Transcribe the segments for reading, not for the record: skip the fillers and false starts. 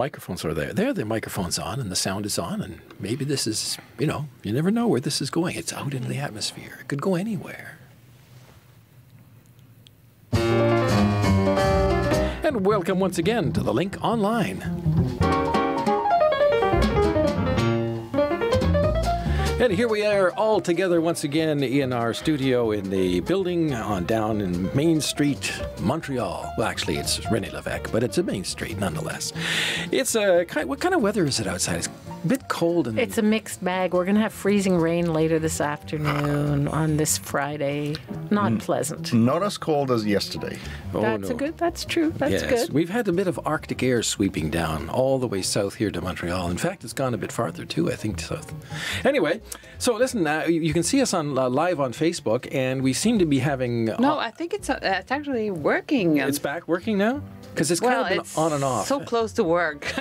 Microphones are there. There, the microphone's on and the sound is on, and maybe this is, you never know where this is going. It's out in the atmosphere. It could go anywhere. And welcome once again to The Link Online. And here we are all together once again in our studio in the building down in Main Street, Montreal. Well, actually, it's René Lévesque, but it's a Main Street nonetheless. It's what kind of weather is it outside? It's a bit cold. And it's a mixed bag. We're going to have freezing rain later this afternoon on this Friday. Not pleasant. Not as cold as yesterday. That's true. That's good. We've had a bit of Arctic air sweeping down all the way south here to Montreal. In fact, it's gone a bit farther too, I think, south. Anyway, so listen, you can see us on live on Facebook, and we seem to be having... No, I think it's actually working. It's back working now? Because it's kind of been on and off. So close to work.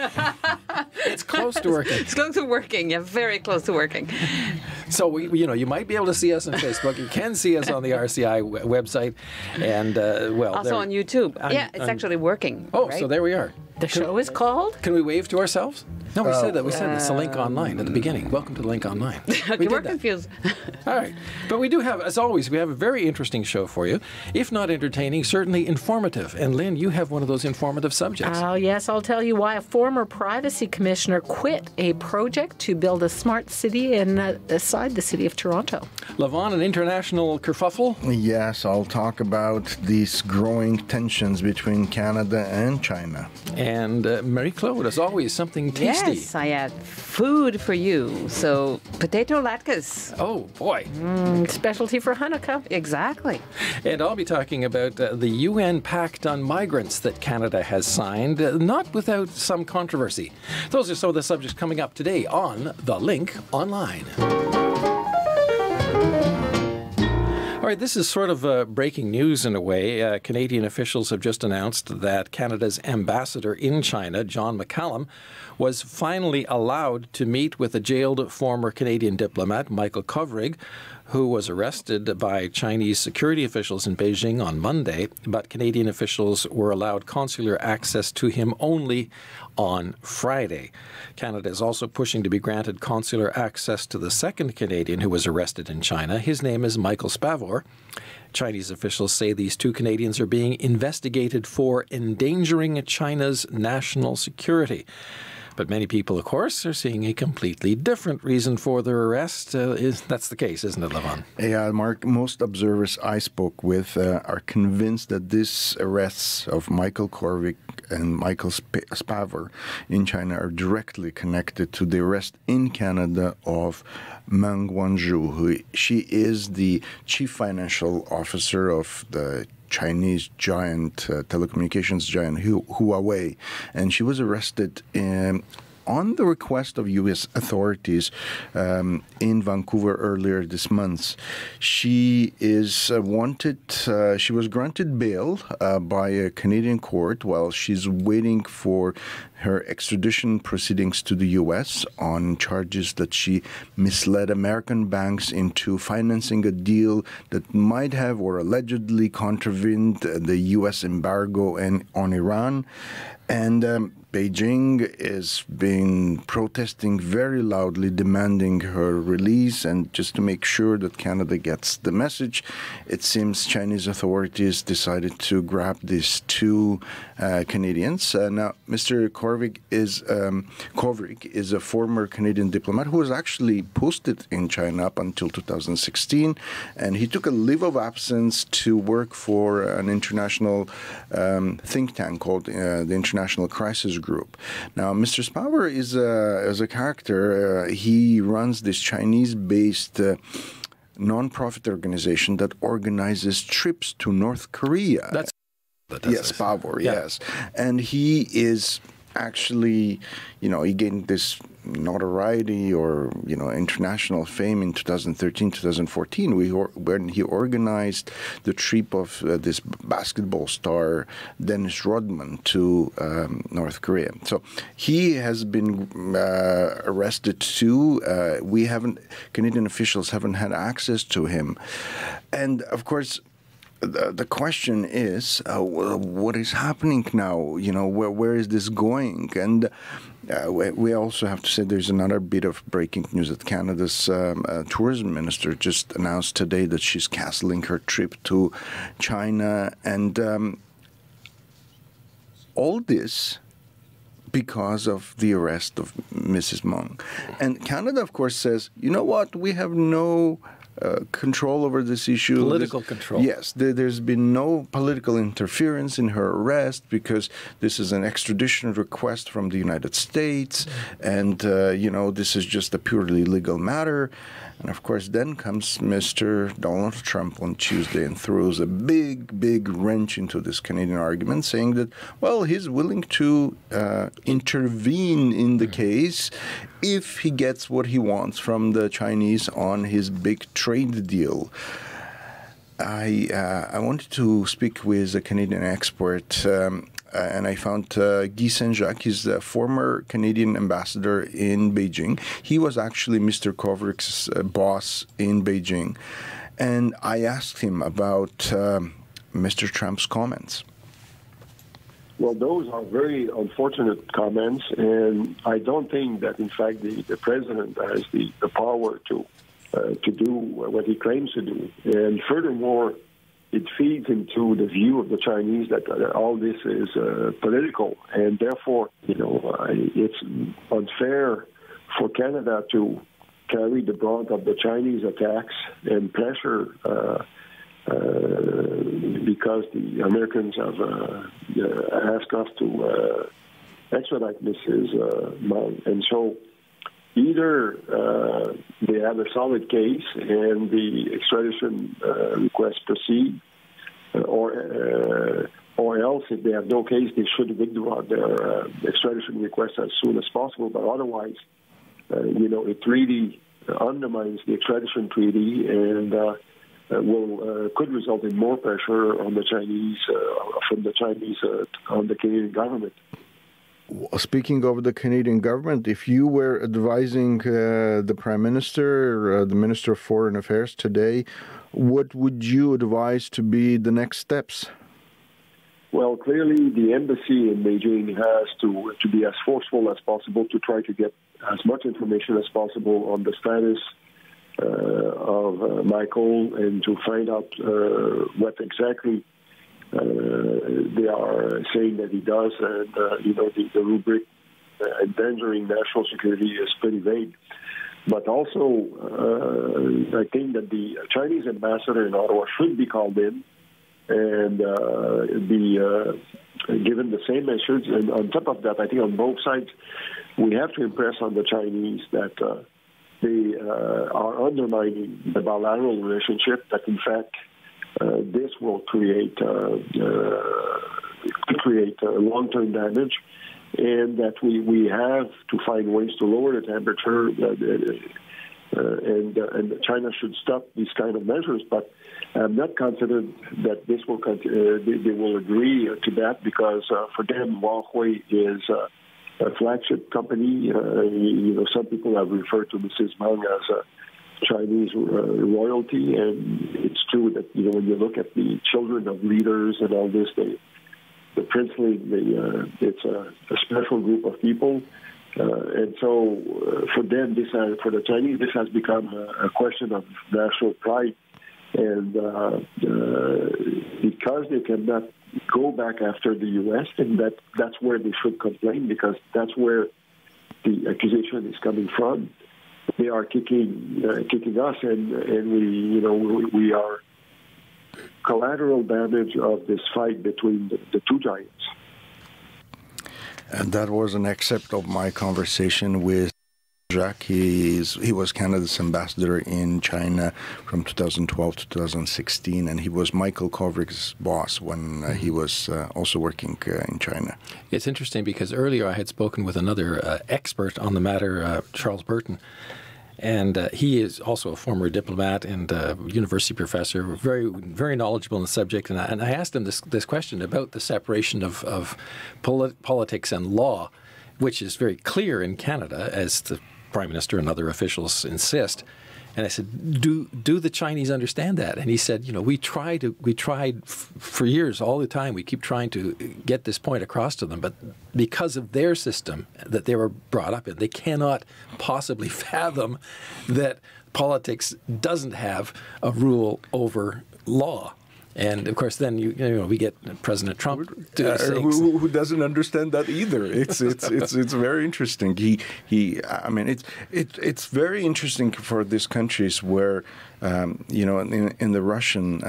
It's close to working. It's close to working. Yeah, very close to working. So you might be able to see us on Facebook. You can see us on the RCI website, and also on YouTube. It's actually working. Oh, right? So there we are. The show is called? Can we wave to ourselves? No, we said that. We said it's the Link Online at the beginning. Welcome to the Link Online. Okay, we're confused. All right. But we do have, as always, we have a very interesting show for you. If not entertaining, certainly informative. And Lynn, you have one of those informative subjects. Oh, yes. I'll tell you why a former privacy commissioner quit a project to build a smart city inside the city of Toronto. Levon, an international kerfuffle? Yes, I'll talk about these growing tensions between Canada and China. And Marie-Claude, as always, something tasty. Yes, I had food for you. So, potato latkes. Oh, boy. Specialty for Hanukkah. Exactly. And I'll be talking about the UN Pact on Migrants that Canada has signed, not without some controversy. Those are some of the subjects coming up today on The Link Online. All right, this is sort of breaking news in a way. Canadian officials have just announced that Canada's ambassador in China, John McCallum, was finally allowed to meet with a jailed former Canadian diplomat, Michael Kovrig, who was arrested by Chinese security officials in Beijing on Monday, but Canadian officials were allowed consular access to him only on Friday. Canada is also pushing to be granted consular access to the second Canadian who was arrested in China. His name is Michael Spavor. Chinese officials say these two Canadians are being investigated for endangering China's national security. But many people, of course, are seeing a completely different reason for their arrest. That's the case, isn't it, Levon? Yeah, Mark, most observers I spoke with are convinced that these arrests of Michael Kovrig and Michael Spavor in China are directly connected to the arrest in Canada of Meng Wanzhou. She is the chief financial officer of the Chinese giant, telecommunications giant Huawei, and she was arrested on the request of U.S. authorities in Vancouver earlier this month. She is wanted. She was granted bail by a Canadian court while she's waiting for her extradition proceedings to the U.S. on charges that she misled American banks into financing a deal that might have or allegedly contravened the U.S. embargo on Iran. And Beijing is been protesting very loudly, demanding her release. And just to make sure that Canada gets the message, it seems Chinese authorities decided to grab these two Canadians. Now, Mr. Kovrig is a former Canadian diplomat who was actually posted in China up until 2016, and he took a leave of absence to work for an international think tank called the International Crisis Group. Now, Mr. Spavor is a character. He runs this Chinese-based non-profit organization that organizes trips to North Korea. Yes, Spavor, yeah. Yes. And he is actually, he gained this notoriety or, international fame in 2013, 2014, when he organized the trip of this basketball star, Dennis Rodman, to North Korea. So he has been arrested too. Canadian officials haven't had access to him. And, of course, the question is, what is happening now? You know, where is this going? And we also have to say there's another bit of breaking news that Canada's tourism minister just announced today that she's canceling her trip to China. And all this because of the arrest of Mrs. Meng. And Canada, of course, says, you know what, we have no control over this issue. Political control. Yes, there's been no political interference in her arrest because this is an extradition request from the United States, and this is just a purely legal matter. And of course, then comes Mr. Donald Trump on Tuesday and throws a big wrench into this Canadian argument, saying that, well, he's willing to intervene in the case if he gets what he wants from the Chinese on his big trade deal. I wanted to speak with a Canadian expert, and I found Guy Saint-Jacques. He's the former Canadian ambassador in Beijing. He was actually Mr. Kovrik's boss in Beijing. And I asked him about Mr. Trump's comments. Well, those are very unfortunate comments, and I don't think that, in fact, the president has the power to do what he claims to do. And furthermore, it feeds into the view of the Chinese that all this is political, and therefore, it's unfair for Canada to carry the brunt of the Chinese attacks and pressure because the Americans have asked us to extradite Mrs. Meng. And so either they have a solid case and the extradition request proceed, or else, if they have no case, they should withdraw their extradition request as soon as possible. But otherwise, it really undermines the extradition treaty and could result in more pressure on the Chinese, from the Chinese on the Canadian government. Speaking of the Canadian government, if you were advising the Prime Minister, the Minister of Foreign Affairs today, what would you advise to be the next steps? Well, clearly the embassy in Beijing has to be as forceful as possible to try to get as much information as possible on the status of Michael and to find out what exactly they are saying that he does, and the rubric endangering national security is pretty vague. But also, I think that the Chinese ambassador in Ottawa should be called in and be given the same message. And on top of that, I think on both sides, we have to impress on the Chinese that they are undermining the bilateral relationship, that in fact this will create long-term damage, and that we have to find ways to lower the temperature, and China should stop these kind of measures. But I'm not confident that this will they will agree to that, because for them, Huawei is a flagship company. Some people have referred to Mrs. Meng as a Chinese royalty, and it's true that when you look at the children of leaders and all this, the princely, it's a special group of people, and so for them, for the Chinese, this has become a question of national pride, and because they cannot go back after the U.S., and that's where they should complain, because that's where the accusation is coming from. They are kicking us, and we are collateral damage of this fight between the two giants. And that was an excerpt of my conversation with Jacques. He was Canada's ambassador in China from 2012 to 2016, and he was Michael Kovrik's boss when he was also working in China. It's interesting because earlier I had spoken with another expert on the matter, Charles Burton, and he is also a former diplomat and university professor, very, very knowledgeable on the subject. And I asked him this question about the separation of politics and law, which is very clear in Canada, as the Prime Minister and other officials insist. And I said, do the Chinese understand that? And he said, we tried for years, all the time. We keep trying to get this point across to them, but because of their system that they were brought up in, they cannot possibly fathom that politics doesn't have a rule over law. And of course, then we get President Trump who doesn't understand that either. It's very interesting. It's very interesting for these countries where in the Russian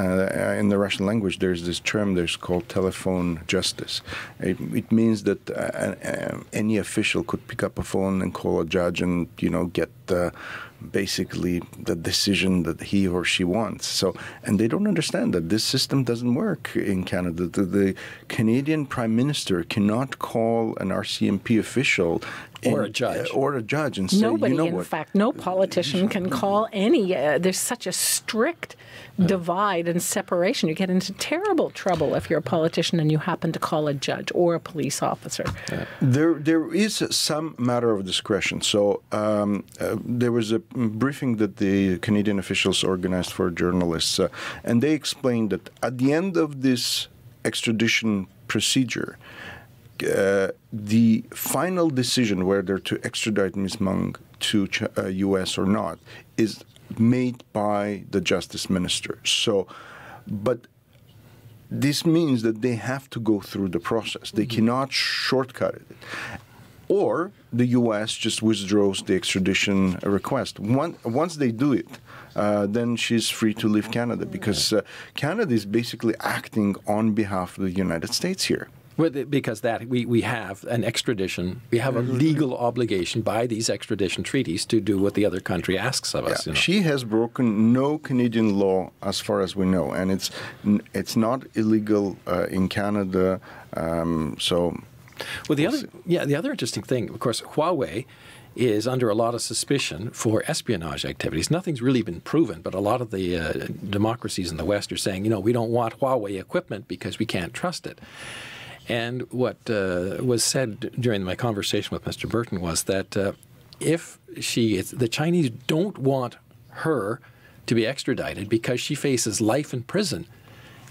language there's this term there's called telephone justice. It means that any official could pick up a phone and call a judge and get basically the decision that he or she wants. So, and they don't understand that this system doesn't work in Canada. The Canadian Prime Minister cannot call an RCMP official or a judge and say, nobody, in fact, no politician can call any. There's such a strict divide and separation. You get into terrible trouble if you're a politician and you happen to call a judge or a police officer. There is some matter of discretion. So there was a briefing that the Canadian officials organized for journalists, and they explained that at the end of this extradition procedure, the final decision whether to extradite Ms. Meng to U.S. or not is made by the Justice Minister. So, but this means that they have to go through the process. They cannot shortcut it. Or the U.S. just withdraws the extradition request. Once they do it, then she's free to leave Canada because Canada is basically acting on behalf of the United States here. Well, because we have an extradition, we have a legal obligation by these extradition treaties to do what the other country asks of us. She has broken no Canadian law as far as we know, and it's not illegal in Canada. Well, the other interesting thing, of course, Huawei is under a lot of suspicion for espionage activities. Nothing's really been proven, but a lot of the democracies in the West are saying, we don't want Huawei equipment because we can't trust it. And what was said during my conversation with Mr. Burton was that the Chinese don't want her to be extradited because she faces life in prison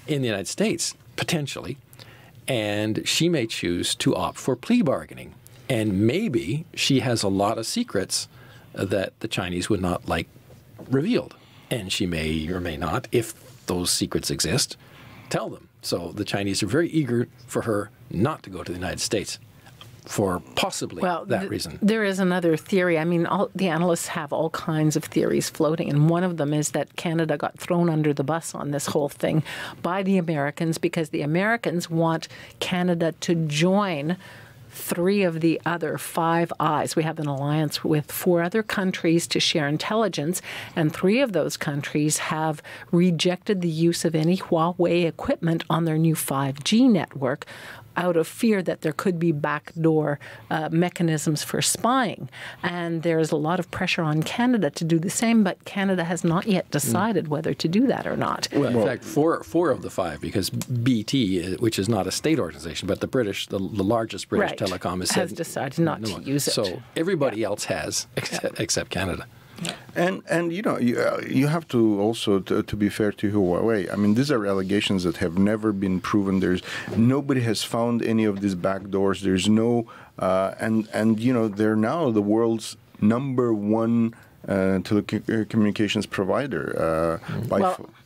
in the United States, potentially, and she may choose to opt for plea bargaining. And maybe she has a lot of secrets that the Chinese would not like revealed. And she may or may not, if those secrets exist, tell them. So the Chinese are very eager for her not to go to the United States for possibly that reason. There is another theory. I mean, the analysts have all kinds of theories floating, and one of them is that Canada got thrown under the bus on this whole thing by the Americans because the Americans want Canada to join 3 of the other 5 eyes. We have an alliance with 4 other countries to share intelligence, and 3 of those countries have rejected the use of any Huawei equipment on their new 5G network out of fear that there could be backdoor mechanisms for spying. And there's a lot of pressure on Canada to do the same, but Canada has not yet decided whether to do that or not. Well, in fact, four of the 5, because BT, which is not a state organization, but the largest British telecom has decided not to use it. So everybody else has, except Canada. And you have to also to be fair to Huawei. I mean, these are allegations that have never been proven. Nobody has found any of these backdoors. There's no and they're now the world's #1 telecommunications provider.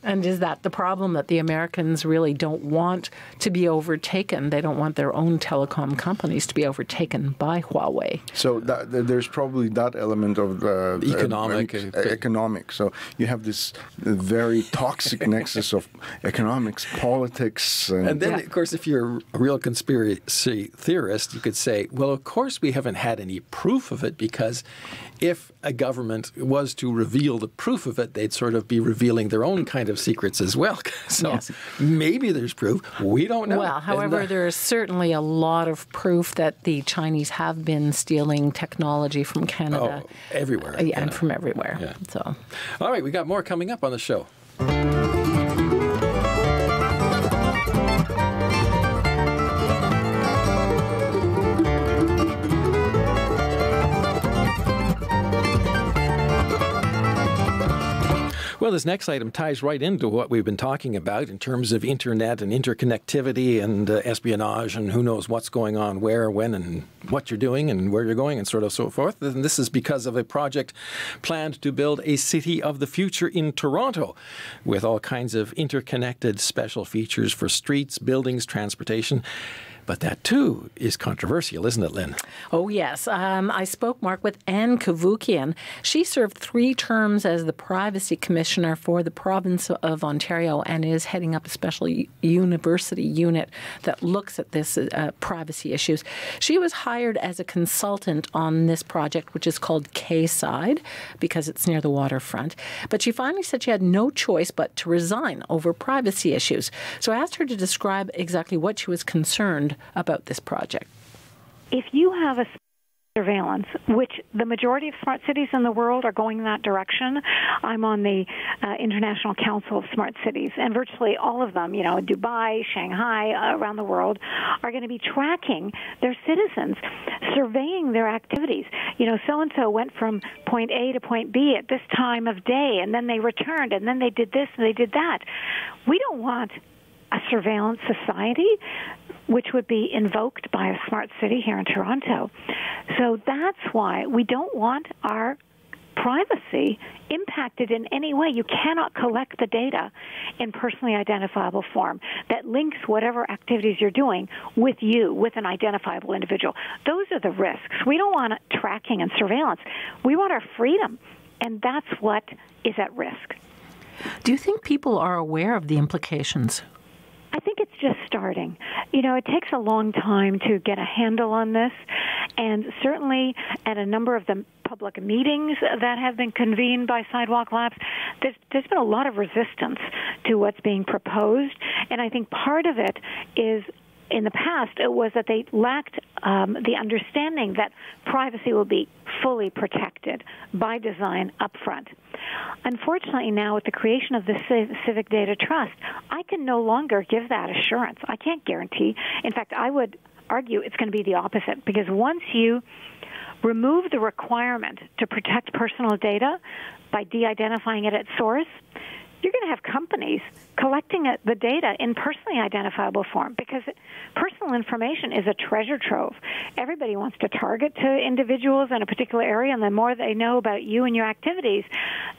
And is that the problem, that the Americans really don't want to be overtaken? They don't want their own telecom companies to be overtaken by Huawei. So there's probably that element of economic. So you have this very toxic nexus of economics, politics. And then, of course, if you're a real conspiracy theorist, you could say, well, of course we haven't had any proof of it, because if a government was to reveal the proof of it, they'd sort of be revealing their own kind of secrets as well. So maybe there's proof. We don't know. Well, however, there is certainly a lot of proof that the Chinese have been stealing technology from Canada. Oh, everywhere. And from everywhere. Yeah. So, all right, we got more coming up on the show. Well, this next item ties right into what we've been talking about in terms of internet and interconnectivity and espionage and who knows what's going on where, when, and what you're doing and where you're going and sort of so forth. And this is because of a project planned to build a city of the future in Toronto with all kinds of interconnected special features for streets, buildings, transportation. But that, too, is controversial, isn't it, Lynn? Oh, yes. I spoke, Mark, with Anne Kavoukian. She served 3 terms as the Privacy Commissioner for the province of Ontario and is heading up a special university unit that looks at this privacy issues. She was hired as a consultant on this project, which is called Quayside, because it's near the waterfront. But she finally said she had no choice but to resign over privacy issues. So I asked her to describe exactly what she was concerned about this project. If you have a surveillance, which the majority of smart cities in the world are going in that direction. I'm on the International Council of Smart Cities, and virtually all of them, Dubai, Shanghai, around the world, are going to be tracking their citizens, surveying their activities. So-and-so went from point A to point B at this time of day, and then they returned, and then they did this and they did that. We don't want a surveillance society, which would be invoked by a smart city here in Toronto. So that's why we don't want our privacy impacted in any way. You cannot collect the data in personally identifiable form that links whatever activities you're doing with you, with an identifiable individual. Those are the risks. We don't want tracking and surveillance. We want our freedom, and that's what is at risk. Do you think people are aware of the implications? I think it's just starting. It takes a long time to get a handle on this, and certainly at a number of the public meetings that have been convened by Sidewalk Labs, there's been a lot of resistance to what's being proposed, and I think part of it is, in the past, it was that they lacked the understanding that privacy will be fully protected by design up front. Unfortunately, now with the creation of the Civic Data Trust, I can no longer give that assurance. I can't guarantee. In fact, I would argue it's going to be the opposite, because once you remove the requirement to protect personal data by de-identifying it at source, you're going to have companies collecting the data in personally identifiable form, because personal information is a treasure trove. Everybody wants to target to individuals in a particular area, and the more they know about you and your activities,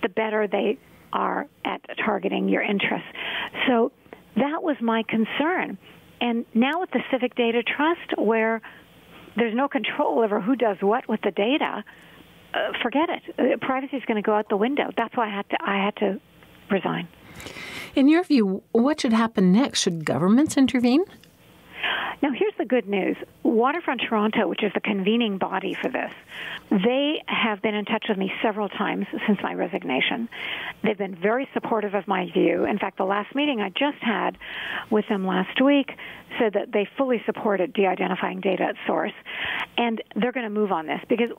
the better they are at targeting your interests. So that was my concern. And now with the Civic Data Trust, where there's no control over who does what with the data, forget it. Privacy is going to go out the window. That's why I had to resign. In your view, what should happen next? Should governments intervene? Now, here's the good news. Waterfront Toronto, which is the convening body for this, they have been in touch with me several times since my resignation. They've been very supportive of my view. In fact, the last meeting I just had with them last week said that they fully supported de-identifying data at source, and they're going to move on this. Because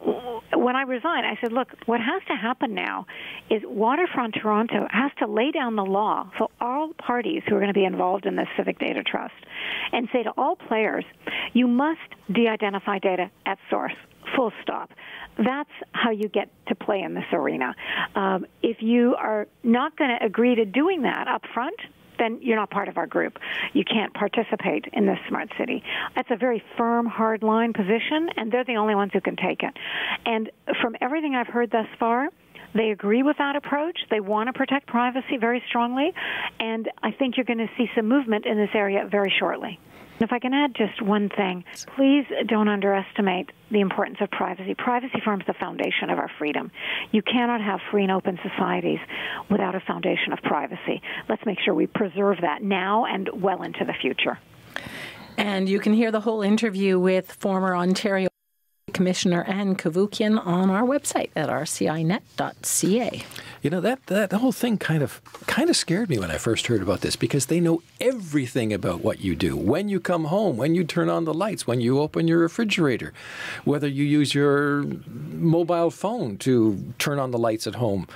when I resigned, I said, look, what has to happen now is Waterfront Toronto has to lay down the law for all parties who are going to be involved in this Civic Data Trust and say to all players, you must de-identify data at source, full stop. That's how you get to play in this arena. If you are not going to agree to doing that up front, then you're not part of our group. You can't participate in this smart city. That's a very firm, hard-line position, and they're the only ones who can take it. And from everything I've heard thus far, they agree with that approach. They want to protect privacy very strongly, and I think you're going to see some movement in this area very shortly. If I can add just one thing, please don't underestimate the importance of privacy. Privacy forms the foundation of our freedom. You cannot have free and open societies without a foundation of privacy. Let's make sure we preserve that now and well into the future. And you can hear the whole interview with former Ontario Commissioner Anne Kavoukian on our website at rcinet.ca. That whole thing kind of scared me when I first heard about this, because they know everything about what you do. When you come home, when you turn on the lights, when you open your refrigerator, whether you use your mobile phone to turn on the lights at home,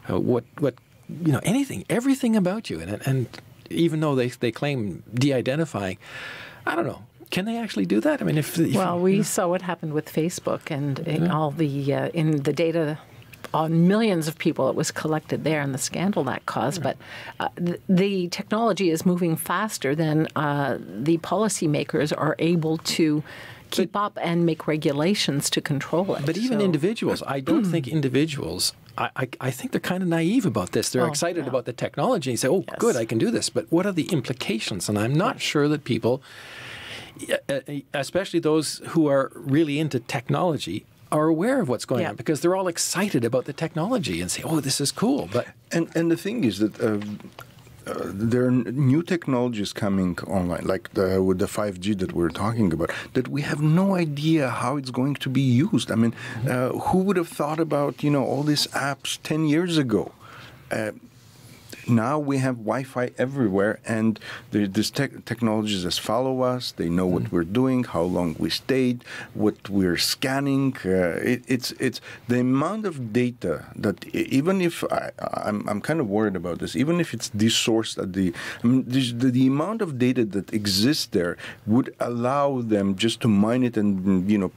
anything, everything about you. And even though they claim de-identifying, I don't know. Can they actually do that? I mean, if we saw what happened with Facebook and all the in the data, on millions of people that was collected there and the scandal that caused. But the technology is moving faster than the policymakers are able to keep up and make regulations to control it. But even individuals, I don't think individuals, I think they're kind of naive about this. They're excited about the technology and say, oh, good, I can do this. But what are the implications? And I'm not sure that people, especially those who are really into technology, are aware of what's going on, because they're all excited about the technology and say, oh, this is cool. But and the thing is that there are new technologies coming online, like with the 5G that we're talking about, that we have no idea how it's going to be used. I mean, who would have thought about, all these apps 10 years ago? Now we have Wi-Fi everywhere, and these technologies just follow us. They know what we're doing, how long we stayed, what we're scanning. It's the amount of data that, even if I'm kind of worried about this, even if it's desourced at the amount of data that exists there would allow them just to mine it and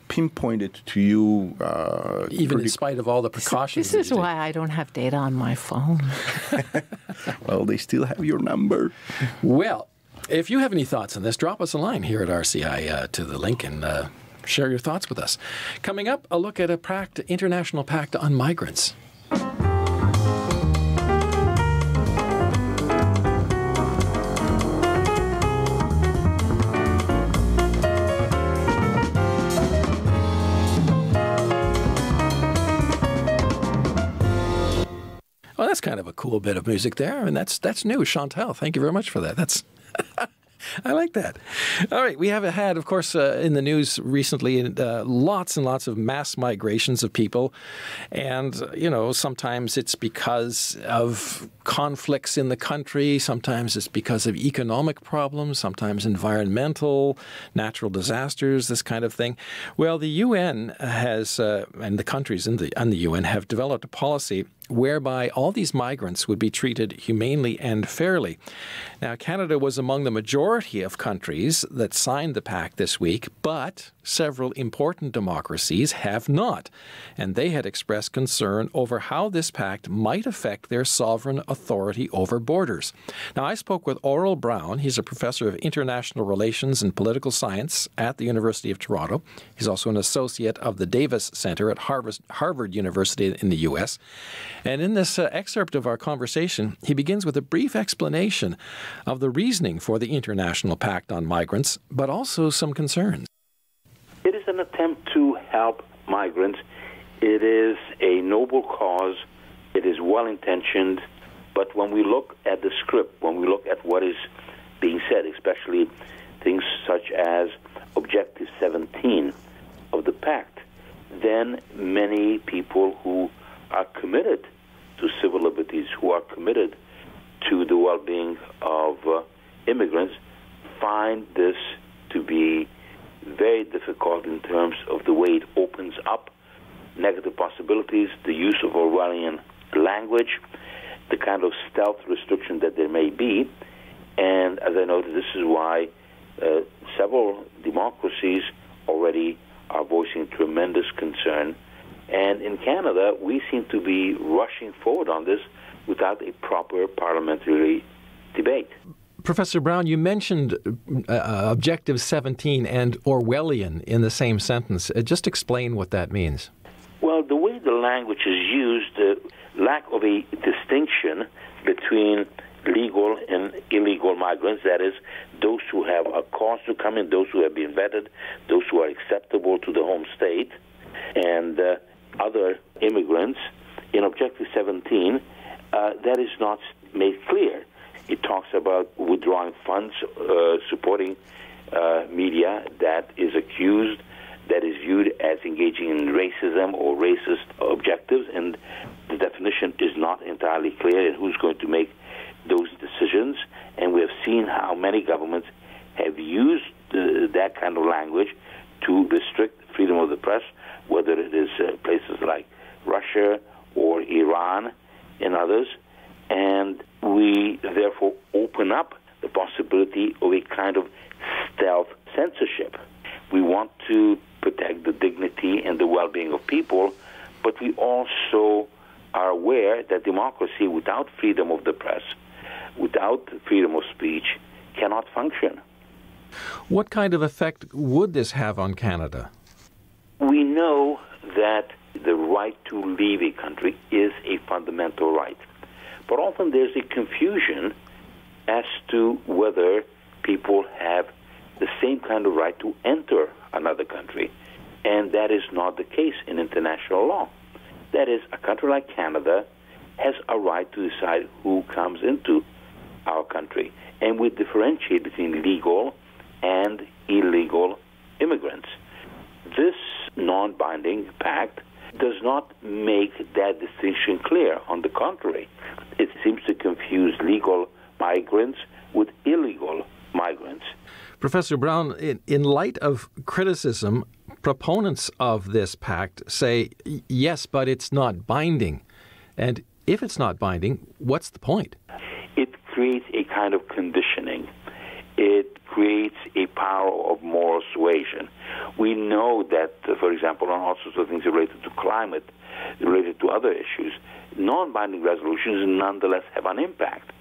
pinpoint it to you. Even in spite of all the precautions. This is why I don't have data on my phone. Well, they still have your number. Well, if you have any thoughts on this, drop us a line here at RCI to the link and share your thoughts with us. Coming up, a look at a international pact on migrants. Well, that's kind of a cool bit of music there, and that's new. Chantal, thank you very much for that. That's I like that. All right, we have had, of course, in the news recently, lots and lots of mass migrations of people, and sometimes it's because of conflicts in the country, sometimes it's because of economic problems, sometimes environmental, natural disasters, this kind of thing. Well, the UN has, and the countries in the UN have developed a policy whereby all these migrants would be treated humanely and fairly. Now, Canada was among the majority of countries that signed the pact this week, but several important democracies have not, and they had expressed concern over how this pact might affect their sovereign authority over borders. Now, I spoke with Aurel Brown. He's a professor of international relations and political science at the University of Toronto. He's also an associate of the Davis Center at Harvard University in the U.S., and in this excerpt of our conversation, he begins with a brief explanation of the reasoning for the International Pact on Migrants, but also some concerns. It is an attempt to help migrants. It is a noble cause. It is well-intentioned. But when we look at the script, when we look at what is being said, especially things such as Objective 17 of the Pact, then many people who are committed to civil liberties, who are committed to the well-being of immigrants, find this to be very difficult in terms of the way it opens up negative possibilities, the use of Orwellian language, the kind of stealth restriction that there may be. And as I noted, this is why several democracies already are voicing tremendous concern. And in Canada, we seem to be rushing forward on this without a proper parliamentary debate. Professor Brown, you mentioned Objective 17 and Orwellian in the same sentence. Just explain what that means. Well, the way the language is used, the lack of a distinction between legal and illegal migrants, that is, those who have a cause to come in, those who have been vetted, those who are acceptable to the home state, and other immigrants. In Objective 17, that is not made clear. It talks about withdrawing funds, supporting media that is accused, that is viewed as engaging in racism or racist objectives, and the definition is not entirely clear, and who's going to make those decisions. And we have seen how many governments have used that kind of language to restrict freedom of the press, whether it is places like Russia or Iran and others. And we therefore open up the possibility of a kind of stealth censorship. We want to protect the dignity and the well-being of people, but we also democracy without freedom of the press, without freedom of speech, cannot function. What kind of effect would this have on Canada? We know that the right to leave a country is a fundamental right. But often there's a confusion as to whether people have the same kind of right to enter another country. And that is not the case in international law. That is, a country like Canada has a right to decide who comes into our country. And we differentiate between legal and illegal immigrants. This non-binding pact does not make that distinction clear. On the contrary, it seems to confuse legal migrants with illegal migrants. Professor Brown, in light of criticism, proponents of this pact say, yes, but it's not binding. And if it's not binding, what's the point? It creates a kind of conditioning. It creates a power of moral suasion. We know that, for example, on all sorts of things related to climate, related to other issues, non-binding resolutions nonetheless have an impact.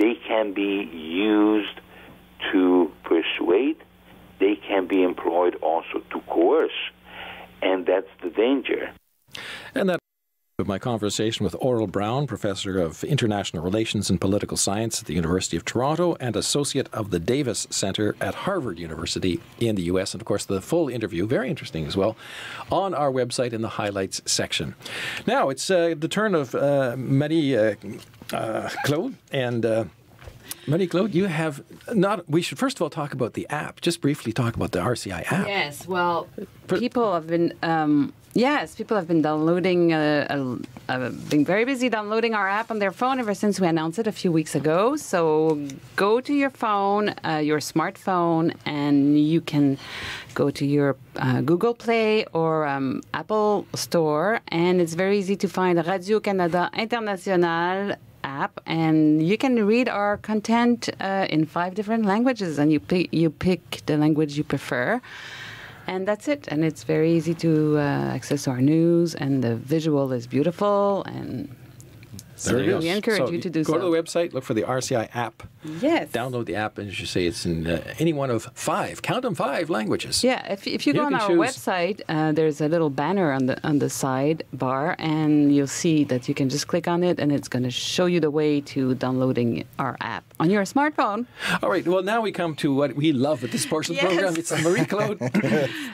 They can be used to persuade. They can be employed also to coerce. And that's the danger. And that of my conversation with Aurel Braun, Professor of International Relations and Political Science at the University of Toronto and Associate of the Davis Center at Harvard University in the U.S. And, of course, the full interview, very interesting as well, on our website in the highlights section. Now, it's the turn of Marie-Claude. And Marie-Claude, you have not... We should first of all talk about the app. Just briefly talk about the RCI app. Yes, well, people have been... Yes, people have been downloading, being very busy downloading our app on their phone ever since we announced it a few weeks ago. So go to your phone, your smartphone, and you can go to your Google Play or Apple Store, and it's very easy to find Radio-Canada International app, and you can read our content in 5 different languages, and you pick the language you prefer. And that's it. And it's very easy to access our news, and the visual is beautiful. And so we encourage you to do so. Go to the website, look for the RCI app. Yes. Download the app, and as you say, it's in any one of 5, count them, 5 languages. Yeah, if you go on our website, there's a little banner on the side bar, and you'll see that you can just click on it, and it's going to show you the way to downloading our app on your smartphone. All right, well, now we come to what we love at this portion of the program. It's Marie-Claude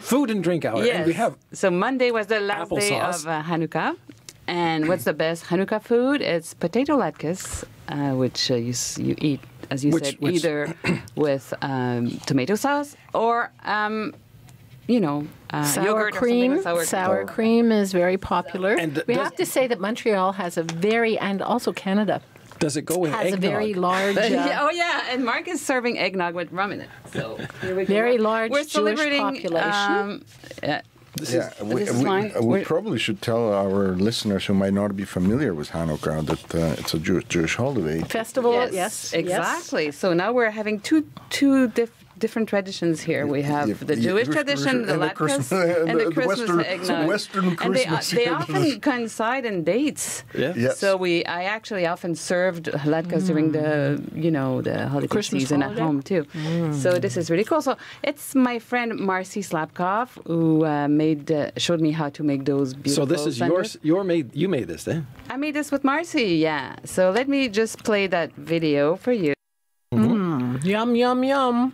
Food and Drink Hour. Yes. And we have so Monday was the last day of Hanukkah. And what's the best Hanukkah food? It's potato latkes, which you eat, as you said, either with tomato sauce or, sour yogurt cream. Or Sour cream is very popular. And we have to say that Montreal has and also Canada. Does it go with has eggnog? A very large... and Mark is serving eggnog with rum in it. So here we go. Very large We're Jewish population. We probably should tell our listeners who might not be familiar with Hanukkah that it's a Jewish holiday. Festival, yes. Exactly. Yes. So now we're having two different traditions here. We have the Jewish tradition, the latkes, and the Christmas eggnog. Western Christmas. And they often coincide in dates. Yeah. Yes. So I actually often served latkes during the holiday Christmas season holiday? at home too. So this is really cool. So it's my friend Marcy Slapkov who showed me how to make those beautiful. So this is you made this, eh? I made this with Marcy, yeah. So let me just play that video for you. Yum, yum, yum.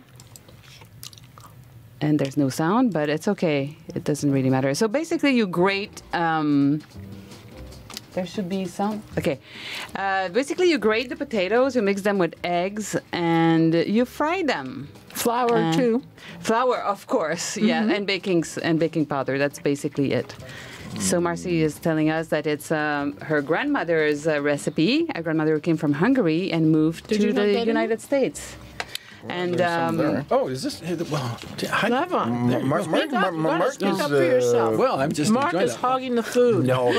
And there's no sound, but it's okay. It doesn't really matter. So basically you grate... there should be sound. Okay. Basically you grate the potatoes, you mix them with eggs, and you fry them. Flour, too. Flour, of course, yeah, and baking powder. That's basically it. So Marcy is telling us that it's her grandmother's recipe. Her grandmother came from Hungary and moved to the United States. And is this? Well, Mark is well, I'm just Mark is hogging the food. No,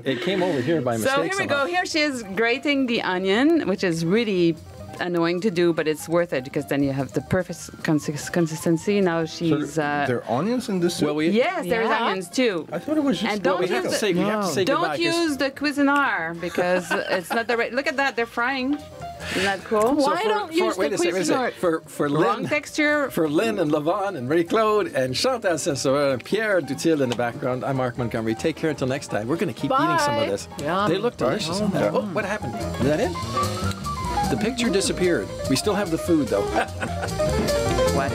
it came over here by mistake. So here we go. Here she is grating the onion, which is really annoying to do, but it's worth it because then you have the perfect consistency. Now she's. There are onions in this soup? Well, Yes, there's onions too. I thought it was just. And don't we have to say goodbye. Don't use the Cuisinart because it's not the right. Look at that, they're frying. Isn't that cool? Why don't use the Cuisinart? For Wrong Lynn, texture. for Lynn and Lavon and Marie-Claude and Chantal Sensor and Pierre Dutil in the background, I'm Mark Montgomery. Take care until next time. We're going to keep eating some of this. Yum. They look delicious. Oh, what happened? Is that it? The picture disappeared. We still have the food, though. What?